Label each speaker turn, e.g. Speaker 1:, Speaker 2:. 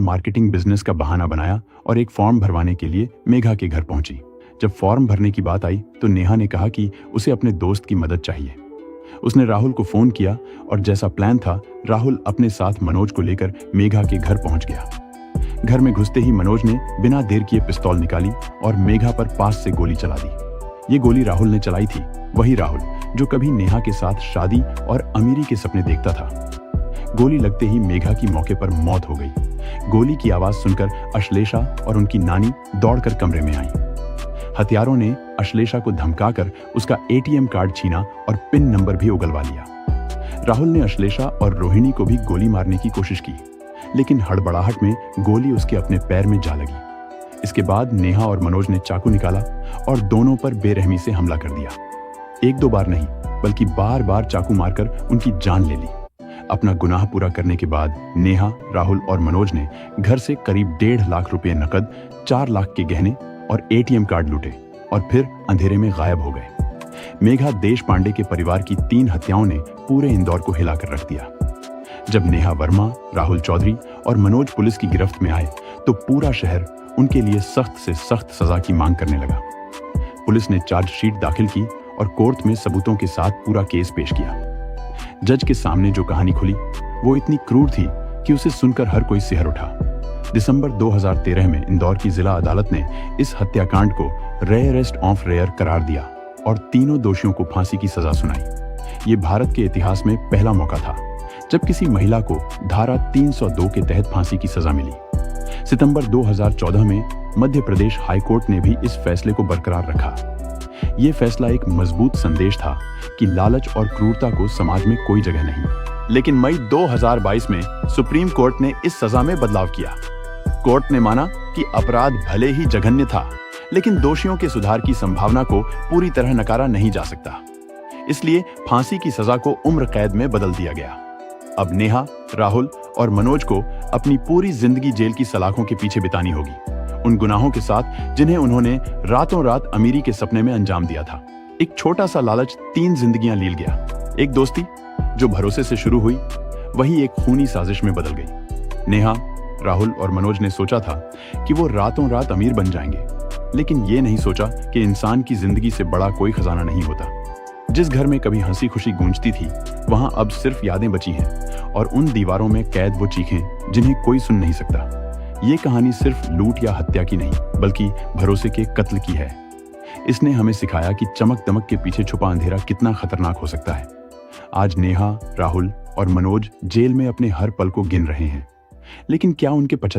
Speaker 1: Marketing business का बहाना बनाया और एक फॉर्म भरवाने के लिए मेघा के घर पहुंची। जब फॉर्म भरने की बात आई तो नेहा ने कहा कि उसे अपने दोस्त की मदद चाहिए। उसने राहुल को फोन किया और जैसा प्लान था, राहुल अपने साथ मनोज को लेकर मेघा के घर पहुंच गया। घर में घुसते ही मनोज ने बिना देर किए पिस्तौल निकाली और मेघा पर पास से गोली चला दी। ये गोली राहुल ने चलाई थी, वही राहुल जो कभी नेहा के साथ शादी और अमीरी के सपने देखता था। गोली लगते ही मेघा की मौके पर मौत हो गई। गोली की आवाज सुनकर अश्लेषा और उनकी नानी दौड़कर कमरे में आई। हथियारों ने अश्लेषा को धमकाकर उसका एटीएम कार्ड छीना और पिन नंबर भी उगलवा लिया। राहुल ने अश्लेषा और रोहिणी को भी गोली मारने की कोशिश की, लेकिन हड़बड़ाहट में गोली उसके अपने पैर में जा लगी। इसके बाद नेहा और मनोज ने चाकू निकाला और दोनों पर बेरहमी से हमला कर दिया। एक दो बार नहीं, बल्कि बार बार चाकू मारकर उनकी जान ले ली। अपना गुनाह पूरा करने के बाद नेहा, राहुल और मनोज ने घर से करीब 1.5 लाख रुपए नकद, 4 लाख के गहने और एटीएम कार्ड लूटे और फिर अंधेरे में गायब हो गए। मेघा देशपांडे के परिवार की 3 हत्याओं ने पूरे इंदौर को हिलाकर रख दिया। जब नेहा वर्मा, राहुल चौधरी और मनोज पुलिस की गिरफ्त में आए तो पूरा शहर उनके लिए सख्त से सख्त सजा की मांग करने लगा। पुलिस ने चार्जशीट दाखिल की और कोर्ट में सबूतों के साथ पूरा केस पेश किया। जज के सामने जो कहानी खुली वो इतनी क्रूर थी कि उसे सुनकर हर कोई सिहर उठा। दिसंबर 2013 में इंदौर की जिला अदालत ने इस हत्याकांड को रेयरेस्ट ऑफ रेयर करार दिया और तीनों दोषियों को फांसी की सजा सुनाई। ये भारत के इतिहास में पहला मौका था जब किसी महिला को धारा 302 के तहत फांसी की सजा मिली। सितंबर 2014 में मध्य प्रदेश हाईकोर्ट ने भी इस फैसले को बरकरार रखा। ये फैसला एक मजबूत संदेश था कि लालच और क्रूरता को समाज में कोई जगह नहीं। लेकिन मई 2022 में सुप्रीम कोर्ट ने इस सजा में बदलाव किया। कोर्ट ने माना कि अपराध भले ही जघन्य था, लेकिन दोषियों के सुधार की संभावना को पूरी तरह नकारा नहीं जा सकता। इसलिए फांसी की सजा को उम्र कैद में बदल दिया गया। अब नेहा, राहुल और मनोज को अपनी पूरी जिंदगी जेल की सलाखों के पीछे बितानी होगी, उन गुनाहों के साथ जिन्हें उन्होंने रातों रात अमीरी के सपने में अंजाम दिया था। एक छोटा सा लालच 3 जिंदगियां लील गया। एक दोस्ती जो भरोसे से शुरू हुई, वही एक खूनी साजिश में बदल गई। नेहा, राहुल और मनोज ने सोचा था कि वो रातों रात अमीर बन जाएंगे, लेकिन ये नहीं सोचा कि इंसान की जिंदगी से बड़ा कोई खजाना नहीं होता। जिस घर में कभी हंसी खुशी गूंजती थी, वहां अब सिर्फ यादें बची हैं और उन दीवारों में कैद वो चीखें जिन्हें कोई सुन नहीं सकता। ये कहानी सिर्फ लूट या हत्या की नहीं, बल्कि भरोसे के कत्ल की है। इसने हमें सिखाया कि चमक दमक के पीछे छुपा अंधेरा कितना खतरनाक हो सकता है। आज नेहा, राहुल और मनोज जेल में अपने हर पल को गिन रहे हैं, लेकिन क्या उनके 75